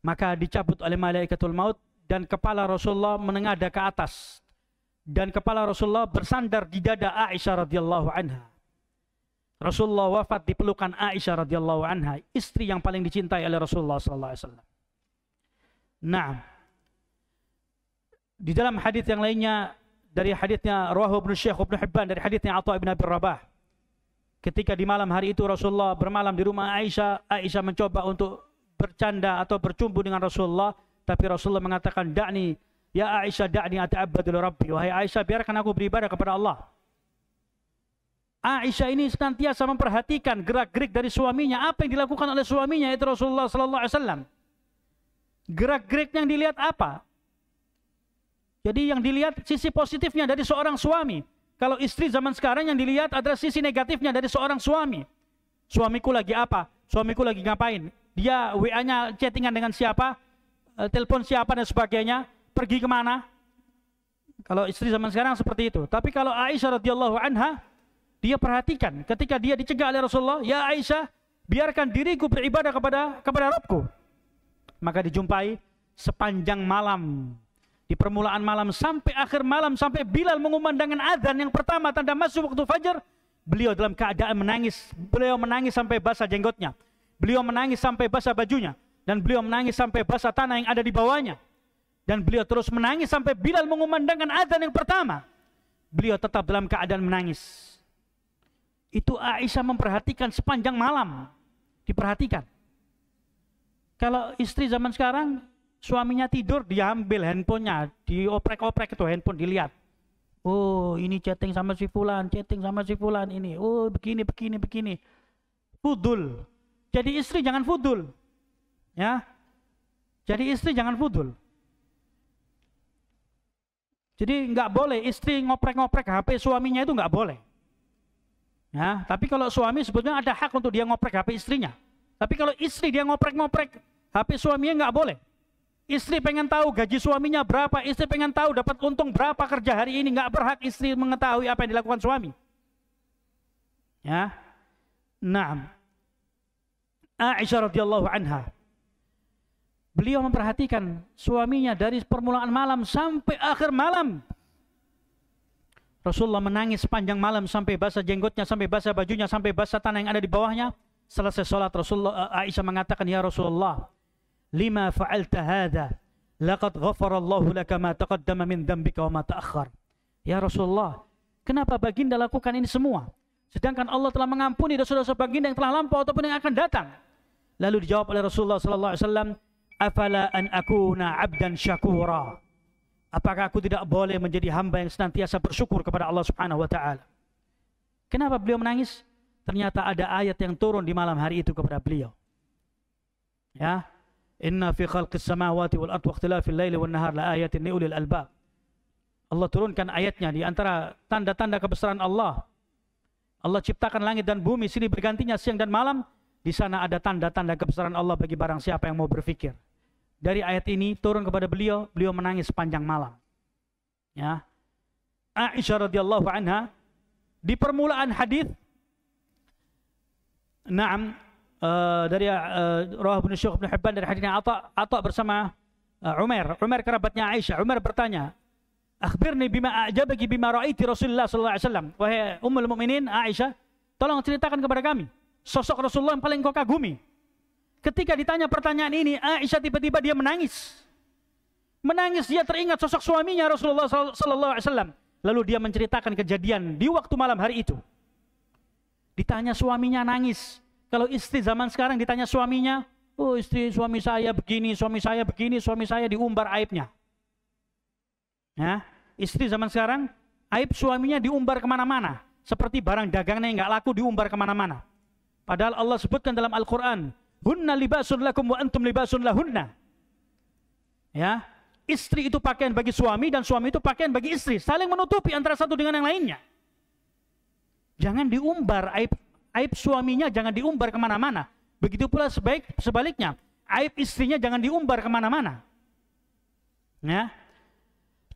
Maka dicabut oleh malaikatul maut dan kepala Rasulullah menengadah ke atas. Dan kepala Rasulullah bersandar di dada Aisyah radhiyallahu anha. Rasulullah wafat di pelukan Aisyah radhiyallahu anha, istri yang paling dicintai oleh Rasulullah sallallahu alaihi wasallam. Nah, di dalam hadis yang lainnya dari hadisnya rawahu Ibnu Syekh Ibnu Hibban dari hadisnya Atha bin Abi Rabah, ketika di malam hari itu Rasulullah bermalam di rumah Aisyah, Aisyah mencoba untuk bercanda atau bercumbu dengan Rasulullah, tapi Rasulullah mengatakan, "Da'ni ya Aisyah, da'ni ata'abbadu li Rabbi." Wahai Aisyah, biarkan aku beribadah kepada Allah. Aisyah ini senantiasa memperhatikan gerak-gerik dari suaminya, apa yang dilakukan oleh suaminya itu Rasulullah sallallahu alaihi wasallam. Gerak-gerik yang dilihat apa? Jadi yang dilihat sisi positifnya dari seorang suami. Kalau istri zaman sekarang yang dilihat adalah sisi negatifnya dari seorang suami. Suamiku lagi apa? Suamiku lagi ngapain? Dia WA-nya chattingan dengan siapa? Telepon siapa dan sebagainya. pergi kemana. Kalau istri zaman sekarang seperti itu. Tapi kalau Aisyah radhiyallahu anha, dia perhatikan ketika dia dicegah oleh Rasulullah, ya Aisyah, biarkan diriku beribadah kepada Rabbku. Maka dijumpai sepanjang malam, di permulaan malam sampai akhir malam, sampai Bilal mengumandangkan azan yang pertama tanda masuk waktu fajar, beliau dalam keadaan menangis. Beliau menangis sampai basah jenggotnya, beliau menangis sampai basah bajunya, dan beliau menangis sampai basah tanah yang ada di bawahnya. Dan beliau terus menangis sampai Bilal mengumandangkan azan yang pertama. Beliau tetap dalam keadaan menangis. Itu Aisyah memperhatikan sepanjang malam. Diperhatikan. Kalau istri zaman sekarang, suaminya tidur, dia ambil handphonenya, dioprek-oprek itu handphone, dilihat. Oh, ini chatting sama si fulan, chatting sama si fulan ini. Oh, begini, begini, begini. Fudul. Jadi istri jangan fudul. Ya. Jadi istri jangan fudul. Jadi nggak boleh istri ngoprek-ngoprek HP suaminya, itu nggak boleh. Ya, tapi kalau suami sebetulnya ada hak untuk dia ngoprek HP istrinya. Tapi kalau istri dia ngoprek-ngoprek HP suaminya, nggak boleh. Istri pengen tahu gaji suaminya berapa, istri pengen tahu dapat untung berapa kerja hari ini, nggak berhak istri mengetahui apa yang dilakukan suami. Ya, nah, Aisyah radhiyallahu anha, beliau memperhatikan suaminya dari permulaan malam sampai akhir malam. Rasulullah menangis sepanjang malam sampai basah jenggotnya, sampai basah bajunya, sampai basah tanah yang ada di bawahnya. Selesai sholat, Aisyah mengatakan, ya Rasulullah, lima fa'alta hadha, laqad ghafarallahu laka ma taqaddama min dhanbika wa ma ta'akhkhar. Ya Rasulullah, kenapa baginda lakukan ini semua? Sedangkan Allah telah mengampuni dosa-dosa baginda yang telah lampau ataupun yang akan datang. Lalu dijawab oleh Rasulullah sallallahu alaihi wasallam, afala an akuna abdan syakura. Apakah aku tidak boleh menjadi hamba yang senantiasa bersyukur kepada Allah Subhanahu wa taala? Kenapa beliau menangis? Ternyata ada ayat yang turun di malam hari itu kepada beliau. Ya, inna fi khalqis samawati wal ardi wa ikhtilafil laili wan nahar la ayatin li ulil albab. Allah turunkan ayatnya di antara tanda-tanda kebesaran Allah. Allah ciptakan langit dan bumi, silih bergantinya siang dan malam. Di sana ada tanda-tanda kebesaran Allah bagi barang siapa yang mau berfikir. Dari ayat ini turun kepada beliau, beliau menangis sepanjang malam. Ya. Aisyah radhiyallahu anha di permulaan hadis, na'am, dari Rawah Ibnu Syekh Ibnu Hibban dari hadisnya Atha bersama Umar kerabatnya Aisyah. Umar bertanya, "Akhbirni bima a'jabaki bima ra'aiti Rasulullah sallallahu alaihi wasallam." Wahai Ummul Mukminin Aisyah, tolong ceritakan kepada kami sosok Rasulullah yang paling kau kagumi. Ketika ditanya pertanyaan ini, Aisyah tiba-tiba dia menangis. Menangis, dia teringat sosok suaminya Rasulullah sallallahu alaihi wasallam. Lalu dia menceritakan kejadian di waktu malam hari itu. Ditanya suaminya nangis. Kalau istri zaman sekarang ditanya suaminya, oh istri suami saya begini, suami saya begini, suami saya diumbar aibnya. Ya, istri zaman sekarang aib suaminya diumbar kemana-mana. Seperti barang dagangnya yang nggak laku diumbar kemana-mana. Padahal Allah sebutkan dalam Al-Quran, hunna libasun lakum wa antum libasun lahunna. Ya, istri itu pakaian bagi suami dan suami itu pakaian bagi istri, saling menutupi antara satu dengan yang lainnya. Jangan diumbar aib suaminya, jangan diumbar kemana-mana. Begitu pula sebaliknya, aib istrinya jangan diumbar kemana-mana. Ya,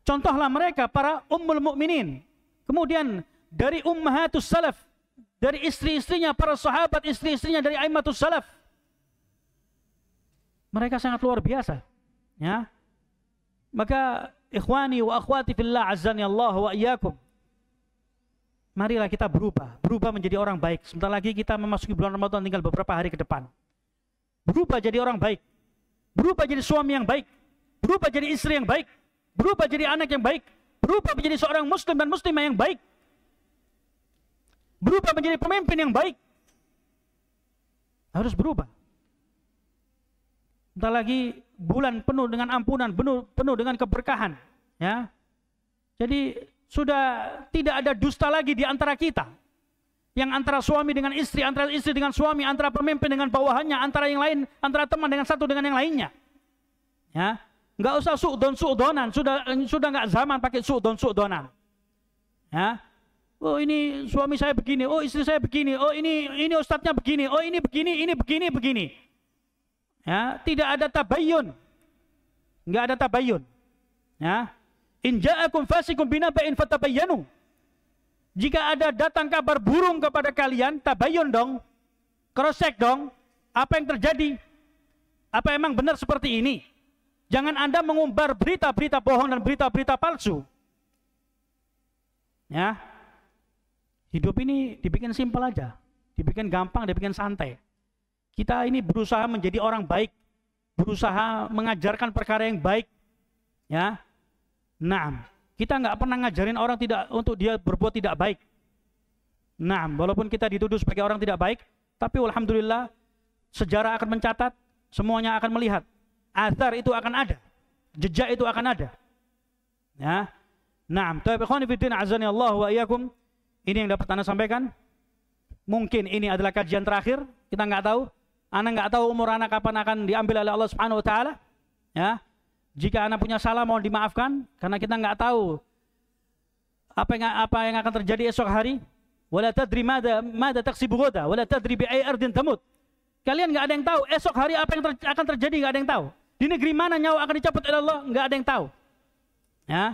contohlah mereka para ummul mukminin. Kemudian dari ummahatus salaf, dari istri-istrinya para sahabat, istri-istrinya dari aimatus salaf. Mereka sangat luar biasa. Ya. Maka ikhwani wa akhwati fillah azzani Allah wa iyyakum. Marilah kita berubah menjadi orang baik. Sebentar lagi kita memasuki bulan Ramadan, tinggal beberapa hari ke depan. Berubah jadi orang baik. Berubah jadi suami yang baik. Berubah jadi istri yang baik. Berubah jadi anak yang baik. Berubah menjadi seorang muslim dan muslimah yang baik. Berubah menjadi pemimpin yang baik. Harus berubah. Sebentar lagi bulan penuh dengan ampunan, penuh dengan keberkahan. Ya. Jadi sudah tidak ada dusta lagi di antara kita. Yang antara suami dengan istri, antara istri dengan suami, antara pemimpin dengan bawahannya, antara yang lain, antara teman dengan satu dengan yang lainnya. Ya, nggak usah su'donan, sudah nggak zaman pakai su'donan. Ya, oh ini suami saya begini, oh istri saya begini, oh ini ustadznya begini, oh ini begini. Ya, tidak ada tabayyun, nggak ada tabayyun. Ya. In ja'akum fasikum binaba'in fatabayyanu. Jika ada datang kabar burung kepada kalian, tabayyun dong. Cross check dong. Apa yang terjadi? Apa emang benar seperti ini? Jangan Anda mengumbar berita-berita bohong dan berita-berita palsu. Ya. Hidup ini dibikin simpel aja. Dibikin gampang, dibikin santai. Kita ini berusaha menjadi orang baik. Berusaha mengajarkan perkara yang baik. Ya. Naam. Kita nggak pernah ngajarin orang tidak untuk dia berbuat tidak baik. Naam. Walaupun kita dituduh sebagai orang tidak baik, tapi alhamdulillah sejarah akan mencatat, semuanya akan melihat. Athar itu akan ada. Jejak itu akan ada. Ya. Naam. Taib ikhwani fiddin azani Allah wa iyyakum. Ini yang dapat Anda sampaikan. Mungkin ini adalah kajian terakhir. Kita nggak tahu. Anda nggak tahu umur anak kapan akan diambil oleh Allah Subhanahu Wa Taala. Ya. Jika Anda punya salah mohon dimaafkan. Karena kita nggak tahu apa yang akan terjadi esok hari. Wala tadri mada taksibu ghadan. Wala tadri bi ayyi ardin tamut. Kalian nggak ada yang tahu esok hari apa yang akan terjadi, nggak ada yang tahu. Di negeri mana nyawa akan dicabut oleh Allah, nggak ada yang tahu. Ya,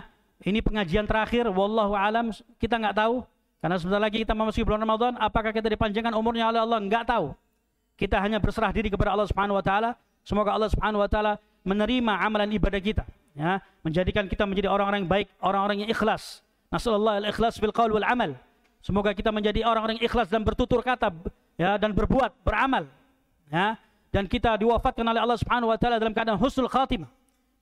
ini pengajian terakhir. Wallahu alam, kita nggak tahu. Karena sebentar lagi kita memasuki bulan Ramadan. Apakah kita dipanjangkan umurnya oleh Allah? Nggak tahu. Kita hanya berserah diri kepada Allah Subhanahu Wa Taala. Semoga Allah Subhanahu Wa Taala menerima amalan ibadah kita. Ya, menjadikan kita menjadi orang-orang yang baik, orang-orang yang ikhlas. Nasallallahu al-ikhlas fil qaul wal amal. Semoga kita menjadi orang-orang yang ikhlas dan bertutur kata, ya, dan berbuat, beramal. Ya, dan kita diwafatkan oleh Allah Subhanahu Wa Taala dalam keadaan husnul khatimah.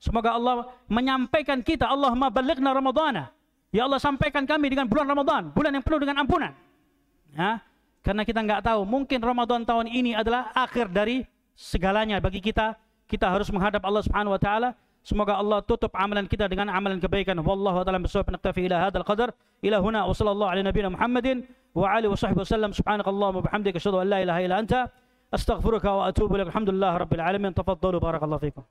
Semoga Allah menyampaikan kita, Allahumma ballighna Ramadhana. Ya Allah, sampaikan kami dengan bulan Ramadan, bulan yang penuh dengan ampunan. Ya, karena kita nggak tahu, mungkin Ramadan tahun ini adalah akhir dari segalanya bagi kita. Kita harus menghadap Allah Subhanahu Wa Taala. Semoga Allah tutup amalan kita dengan amalan kebaikan. Wallahu ta'ala bisawab. Naktafi ila hadzal qadar. Ila huna wa sallallahu ala nabiyyina Muhammadin wa alihi wa sahbihi wasallam. Subhanakallahumma wa bihamdika asyhadu an la ilaha illa anta astaghfiruka wa atubu ilaik. Alhamdulillah rabbil alamin. Tafaddalu barakallahu fikum.